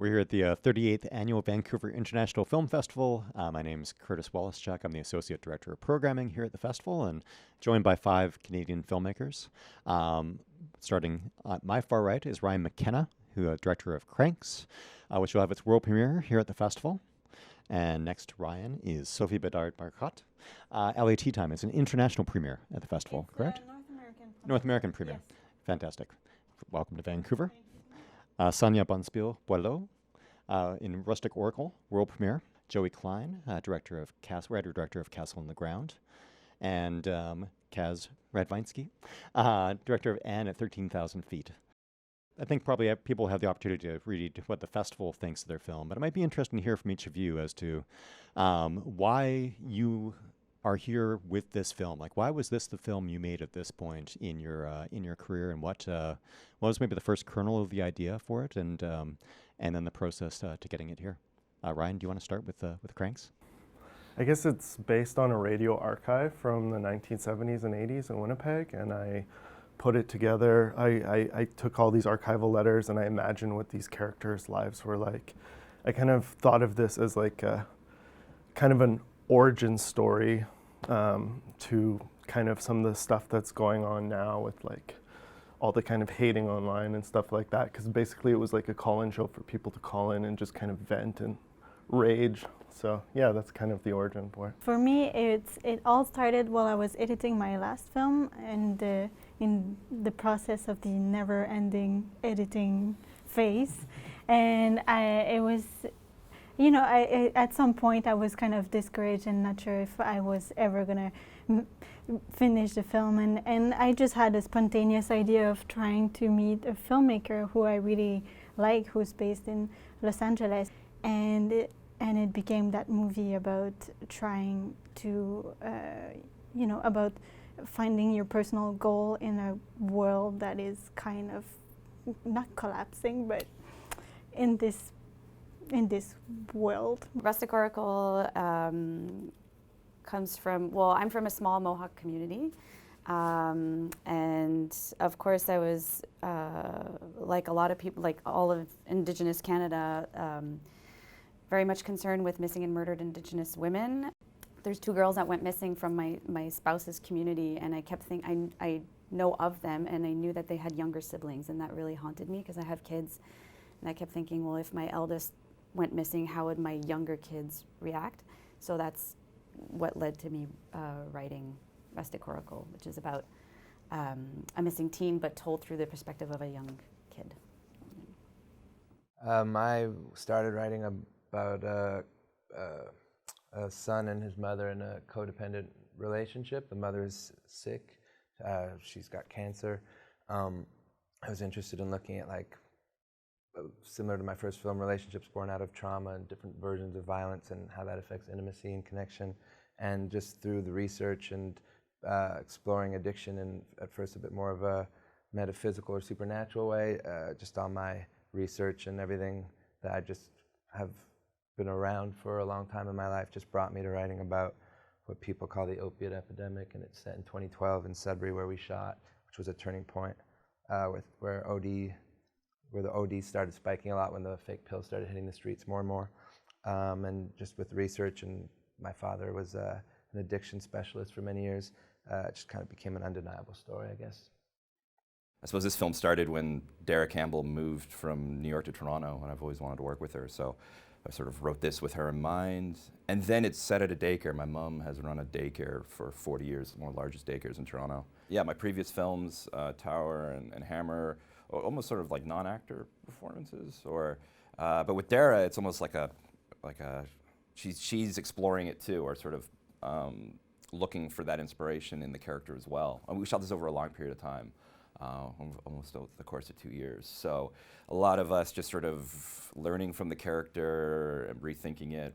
We're here at the 38th Annual Vancouver International Film Festival. My name's Curtis Woloschuk. I'm the Associate Director of Programming here at the festival and joined by 5 Canadian filmmakers. Starting on my far right is Ryan Mckenna, who is Director of Cranks, which will have its world premiere here at the festival. And next to Ryan is Sophie Bédard Marcotte. LAT Time is an international premiere at the festival, It's correct? North American premiere. Premiere. Yes. Fantastic. Welcome to Vancouver. Sonia Bonspille Boileau in Rustic Oracle, world premiere. Joey Klein, writer-director of Castle on the Ground. And Kaz Radwanski, director of Anne at 13,000 Feet. I think probably people have the opportunity to read what the festival thinks of their film, but it might be interesting to hear from each of you as to why you are here with this film. Like, why was this the film you made at this point in your career, and what was maybe the first kernel of the idea for it, and then the process to getting it here? Ryan, do you want to start with Cranks? I guess it's based on a radio archive from the 1970s and 80s in Winnipeg, and I put it together. I took all these archival letters and I imagined what these characters' lives were like. I kind of thought of this as like kind of an origin story to kind of some of the stuff that's going on now with like all the kind of hating online and stuff like that, because basically it was like a call-in show for people to call in and just kind of vent and rage. So yeah, that's kind of the origin for it. For me, it all started while I was editing my last film, and in the process of the never-ending editing phase, and it was, you know, at some point I was kind of discouraged and not sure if I was ever gonna finish the film, and I just had a spontaneous idea of trying to meet a filmmaker who I really like, who's based in Los Angeles, and it became that movie about trying to, about finding your personal goal in a world that is kind of not collapsing, but in this world. Rustic Oracle comes from, well, I'm from a small Mohawk community, and of course I was, like a lot of people, like all of Indigenous Canada, very much concerned with missing and murdered Indigenous women. There's 2 girls that went missing from my spouse's community, and I kept thinking, I know of them, and I knew that they had younger siblings, and that really haunted me because I have kids, and I kept thinking, well, if my eldest went missing, how would my younger kids react? So that's what led to me writing Rustic Oracle, which is about a missing teen, but told through the perspective of a young kid. I started writing about a son and his mother in a codependent relationship. The mother is sick. She's got cancer. I was interested in looking at, like, similar to my first film, relationships born out of trauma and different versions of violence and how that affects intimacy and connection. And just through the research and exploring addiction in, at first, a bit more of a metaphysical or supernatural way, just on my research and everything that I just have been around for a long time in my life just brought me to writing about what people call the opiate epidemic, and it's set in 2012 in Sudbury, where we shot, which was a turning point where the OD started spiking a lot when the fake pills started hitting the streets more and more. And just with research, and my father was an addiction specialist for many years, it just kind of became an undeniable story, I guess. I suppose this film started when Dara Campbell moved from New York to Toronto, and I've always wanted to work with her, so I sort of wrote this with her in mind. And then it's set at a daycare. My mom has run a daycare for 40 years, one of the largest daycares in Toronto. Yeah, my previous films, Tower and Hammer, almost sort of like non-actor performances, but with Dara, it's almost like she's exploring it too, or sort of looking for that inspiration in the character as well. And we shot this over a long period of time. Almost over the course of 2 years. So a lot of us just sort of learning from the character and rethinking it,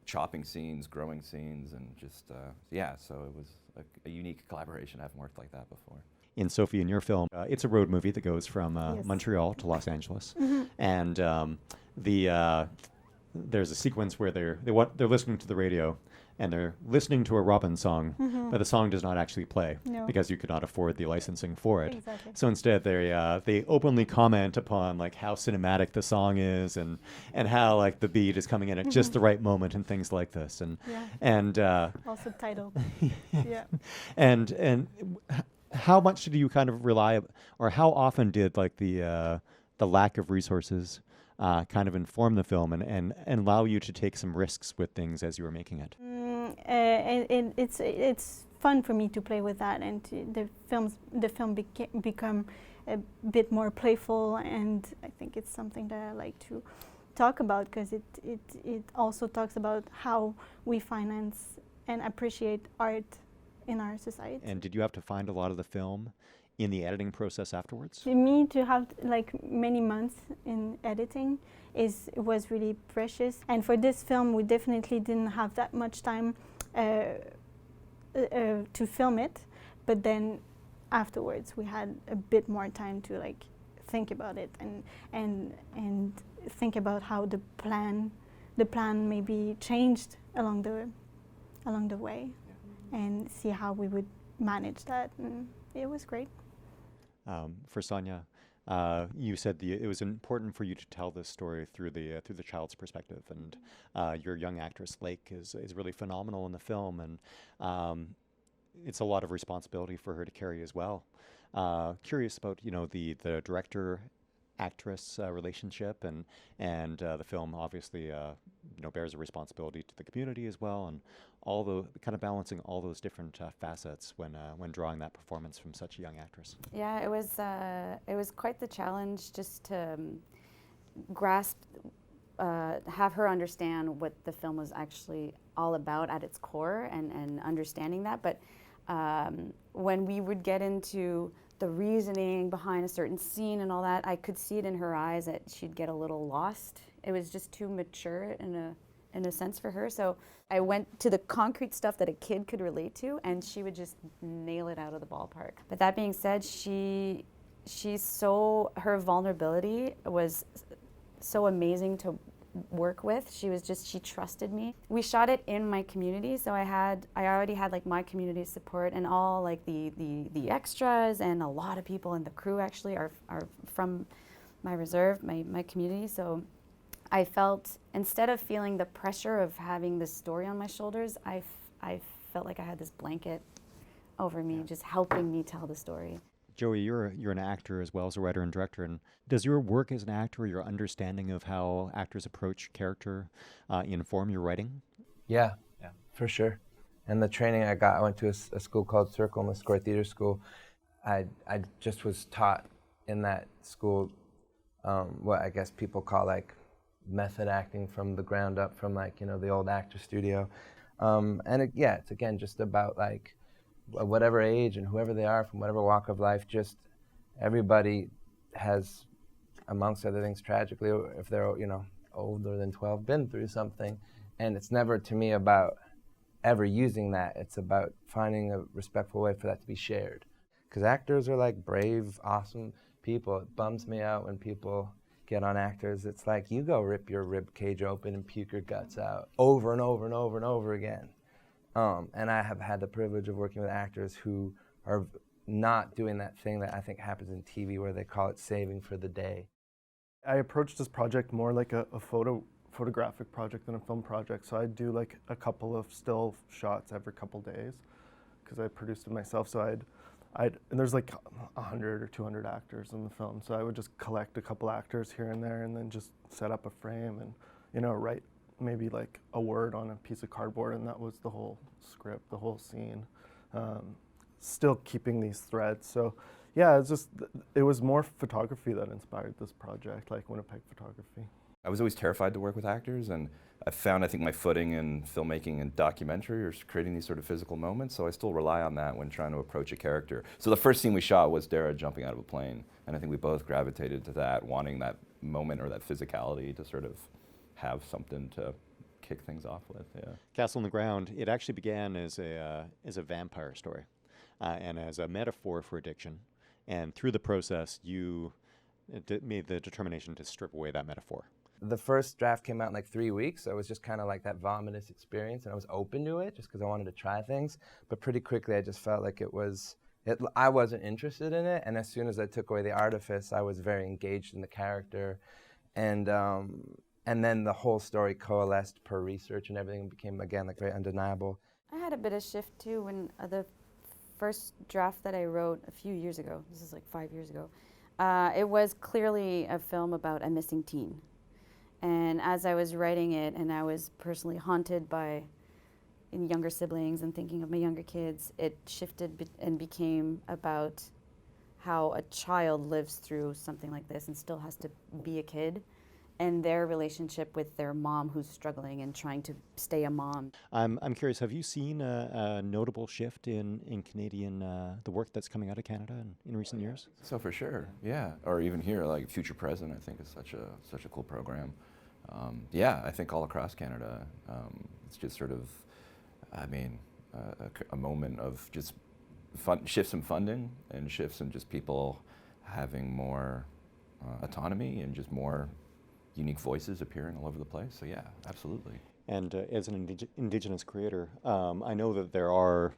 chopping scenes, growing scenes, and just, so it was a unique collaboration. I haven't worked like that before. In Sophie, in your film, it's a road movie that goes from Yes. Montreal to Los Angeles. Mm-hmm. And there's a sequence where they're listening to the radio, and they're listening to a Robin song, but the song does not actually play No. because you could not afford the licensing for it. Exactly. So instead, they openly comment upon like how cinematic the song is, and how like the beat is coming in at just the right moment and things like this, Yeah. and Also titled. Yeah. and how much do you kind of rely, or how often did like the lack of resources kind of inform the film and allow you to take some risks with things as you were making it? And it's fun for me to play with that, and the film become a bit more playful, and I think it's something that I like to talk about, because it also talks about how we finance and appreciate art in our society. And did you have to find a lot of the film in the editing process afterwards? To me, to have like many months in editing was really precious. And for this film, we definitely didn't have that much time to film it. But then afterwards, we had a bit more time to like think about it and think about how the plan maybe changed along the way, and see how we would manage that. And it was great. For Sonia, you said it was important for you to tell this story through the child's perspective, and your young actress Lake is really phenomenal in the film, and it's a lot of responsibility for her to carry as well. Curious about the director actress relationship, and the film obviously bears a responsibility to the community as well, and all the kind of balancing all those different facets when drawing that performance from such a young actress. Yeah, it was quite the challenge just to grasp, have her understand what the film was actually all about at its core, and understanding that. But when we would get into the reasoning behind a certain scene and all that, I could see it in her eyes that she'd get a little lost. It was just too mature in a sense for her. So I went to the concrete stuff that a kid could relate to, and she would just nail it out of the ballpark. But that being said, her vulnerability was so amazing to work with. She trusted me. We shot it in my community, so I already had like my community support, and all like the extras, and a lot of people in the crew actually are from my reserve, my community. So I felt, instead of feeling the pressure of having this story on my shoulders, I felt like I had this blanket over me, just helping me tell the story. Joey, you're an actor as well as a writer and director, and does your work as an actor, your understanding of how actors approach character, inform your writing? Yeah, for sure. And the training I went to a school called Circle, the Score Theater School. I just was taught in that school what I guess people call like method acting from the ground up, from like, the old actor studio. It's again just about like whatever age and whoever they are, from whatever walk of life, just everybody has, amongst other things, tragically, if they're older than 12, been through something. And it's never, to me, about ever using that. It's about finding a respectful way for that to be shared. Because actors are like brave, awesome people. It bums me out when people get on actors. It's like, you go rip your rib cage open and puke your guts out over and over and over and over again. And I have had the privilege of working with actors who are not doing that thing that I think happens in TV, where they call it saving for the day. I approached this project more like a photographic project than a film project. So I do like a couple of still shots every couple days, because I produced it myself. So and there's like 100 or 200 actors in the film. So I would just collect a couple actors here and there, and then just set up a frame and write maybe like a word on a piece of cardboard, and that was the whole script, the whole scene. Still keeping these threads. So yeah, it was more photography that inspired this project, like Winnipeg photography. I was always terrified to work with actors, and I think my footing in filmmaking and documentary or creating these sort of physical moments, so I still rely on that when trying to approach a character. So the first scene we shot was Dara jumping out of a plane, and I think we both gravitated to that, wanting that moment or that physicality to sort of have something to kick things off with. Yeah. Castle on the Ground, it actually began as a vampire story, and as a metaphor for addiction. And through the process, you made the determination to strip away that metaphor. The first draft came out in like 3 weeks, so it was just kind of like that vomitous experience, and I was open to it just because I wanted to try things. But pretty quickly, I just felt like I wasn't interested in it, and as soon as I took away the artifice, I was very engaged in the character, and then the whole story coalesced per research and everything became, again, like very undeniable. I had a bit of shift too when the first draft that I wrote a few years ago, this is like 5 years ago, it was clearly a film about a missing teen. And as I was writing it, and I was personally haunted by younger siblings and thinking of my younger kids, it shifted and became about how a child lives through something like this and still has to be a kid, and their relationship with their mom who's struggling and trying to stay a mom. I'm curious, have you seen a notable shift in Canadian, the work that's coming out of Canada in recent years? So for sure, yeah. Or even here, like Future Present, I think is such a cool program. Yeah, I think all across Canada, it's just sort of, I mean, a moment of just shifts in funding and shifts in just people having more autonomy and just more unique voices appearing all over the place. So yeah, absolutely. And as an Indigenous creator, I know that there are,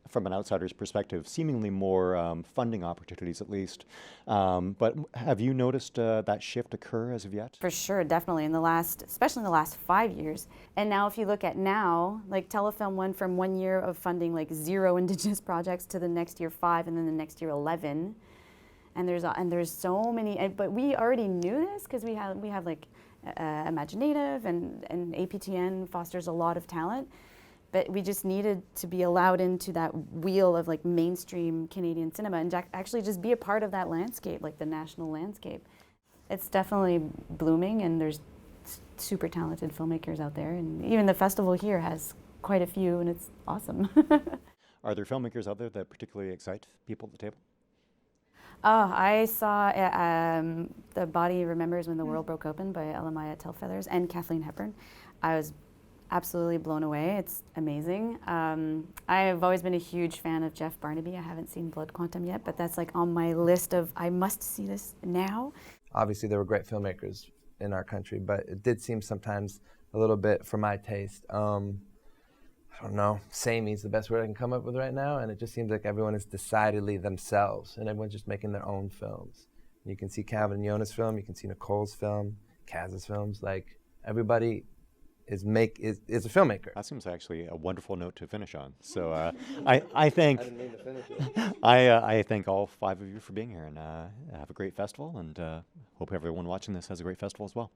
from an outsider's perspective, seemingly more funding opportunities at least. But have you noticed that shift occur as of yet? For sure, definitely, especially in the last 5 years. And now if you look at now, like Telefilm went from 1 year of funding like 0 Indigenous projects to the next year 5 and then the next year 11. And there's so many, but we already knew this because we have like Imaginative and APTN fosters a lot of talent, but we just needed to be allowed into that wheel of like mainstream Canadian cinema and actually just be a part of that landscape, like the national landscape. It's definitely blooming, and there's super talented filmmakers out there, and even the festival here has quite a few, and it's awesome. Are there filmmakers out there that particularly excite people at the table? Oh, I saw The Body Remembers When the World Broke Open by Elamaya Telfeathers and Kathleen Hepburn. I was absolutely blown away. It's amazing. I've always been a huge fan of Jeff Barnaby. I haven't seen Blood Quantum yet, but that's like on my list of I must see this now. Obviously, there were great filmmakers in our country, but it did seem sometimes a little bit, for my taste, I don't know, samey is the best word I can come up with right now, and it just seems like everyone is decidedly themselves, and everyone's just making their own films. You can see Calvin and Yona's film, you can see Nicole's film, Kaz's films, like everybody is a filmmaker. That seems actually a wonderful note to finish on. So I thank I didn't mean to finish it. I thank all 5 of you for being here, and have a great festival, and hope everyone watching this has a great festival as well.